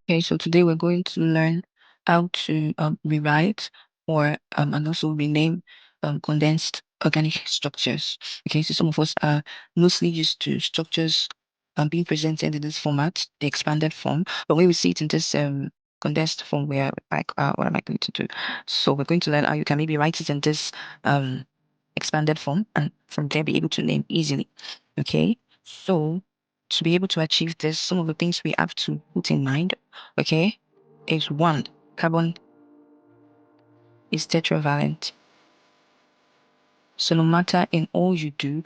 Okay, so today we're going to learn how to rewrite or and also rename condensed organic structures. Okay, so some of us are mostly used to structures being presented in this format, the expanded form, but when we see it in this condensed form, we're like, what am I going to do? So we're going to learn how you can maybe write it in this expanded form and from there be able to name easily. Okay, so to be able to achieve this, some of the things we have to put in mind, okay, is one, carbon is tetravalent. So no matter in all you do,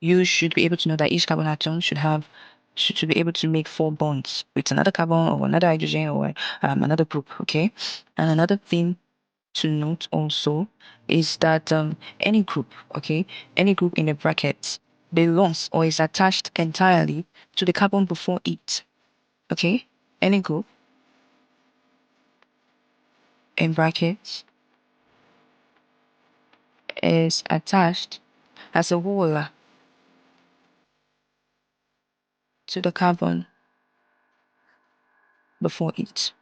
you should be able to know that each carbon atom should be able to make 4 bonds with another carbon or another hydrogen or another group, okay? And another thing to note also is that any group, okay, any group in a bracket belongs or is attached entirely to the carbon before it, okay? Any group in brackets is attached as a whole to the carbon before it.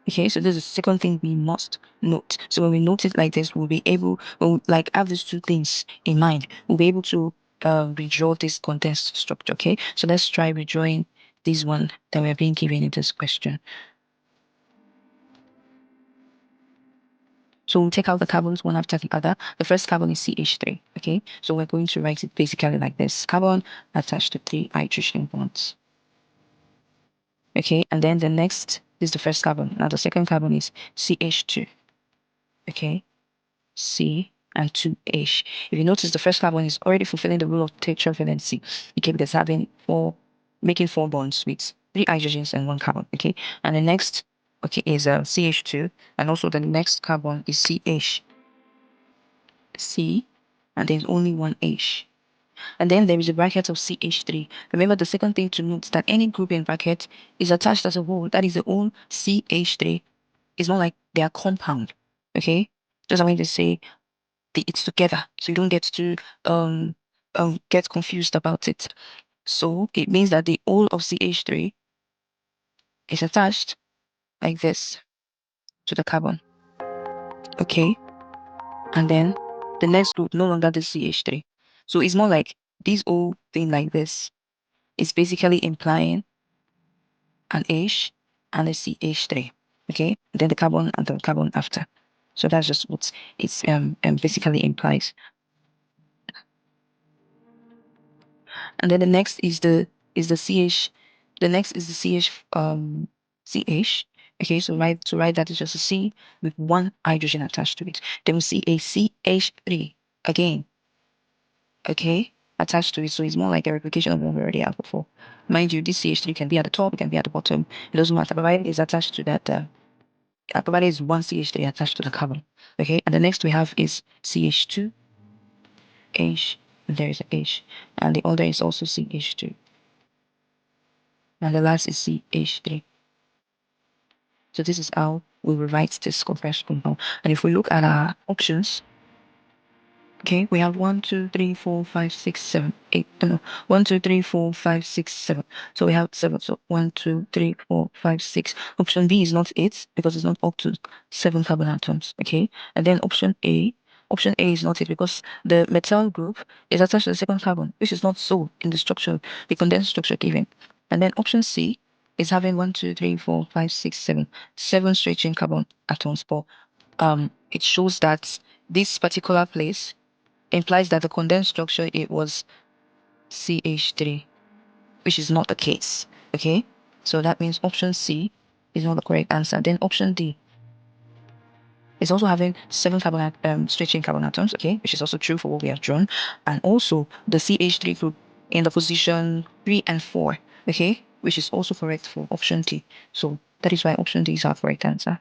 Okay, so this is the second thing we must note. So when we note it like this, we'll be able, we'll like have these two things in mind. We'll be able to redraw this condensed structure. Okay, so let's try redrawing this one that we're being given in this question. So we'll take out the carbons one after the other. The first carbon is CH3. Okay, so we're going to write it basically like this: carbon attached to 3 hydrogen bonds. Okay, and then the next is the first carbon. Now the second carbon is CH2. Okay, C and 2H. If you notice, the first carbon is already fulfilling the rule of tetravalency. Okay, because making 4 bonds with 3 hydrogens and 1 carbon. Okay, and the next is CH2, and also the next carbon is CH. C, and there's only 1 H. And then there is a bracket of CH3. Remember, the second thing to note is that any group in bracket is attached as a whole. That is the whole CH3. It's not like they are compound. Okay? Just I want to say it's together. So you don't get to get confused about it. So it means that the whole of CH3 is attached like this to the carbon. Okay? And then the next group no longer the CH3. So it's more like this whole thing like this is basically implying an H and a CH3. Okay, then the carbon and the carbon after. So that's just what it's basically implies. And then the next is the CH. The next is the CH. Okay, so write that is just a C with 1 hydrogen attached to it. Then we see a CH3 again. Okay, attached to it. So it's more like a replication of what we already have before. Mind you, this CH3 can be at the top, it can be at the bottom. It doesn't matter, provided it's attached to that. Provided is 1 CH3 attached to the carbon. Okay, and the next we have is CH2, H, and there is a H, and the other is also CH2. And the last is CH3. So this is how we will write this compressed compound. And if we look at our options, okay, we have 1, 2, 3, 4, 5, 6, 7, 8. No, 1, 2, 3, 4, 5, 6, 7. So we have 7. So 1, 2, 3, 4, 5, 6. Option B is not 8 because it's not up to 7 carbon atoms. Okay, and then option A is not it because the methyl group is attached to the second carbon, which is not so in the structure, the condensed structure given. And then option C is having 1, 2, 3, 4, 5, 6, 7, 7 straight chain carbon atoms. But it shows that this particular place implies that the condensed structure it was CH3, which is not the case. Okay, so that means option C is not the correct answer. Then option D is also having 7 carbon straight chain carbon atoms, okay, which is also true for what we have drawn, and also the CH3 group in the position 3 and 4, okay, which is also correct for option D. So that is why option D is our correct answer.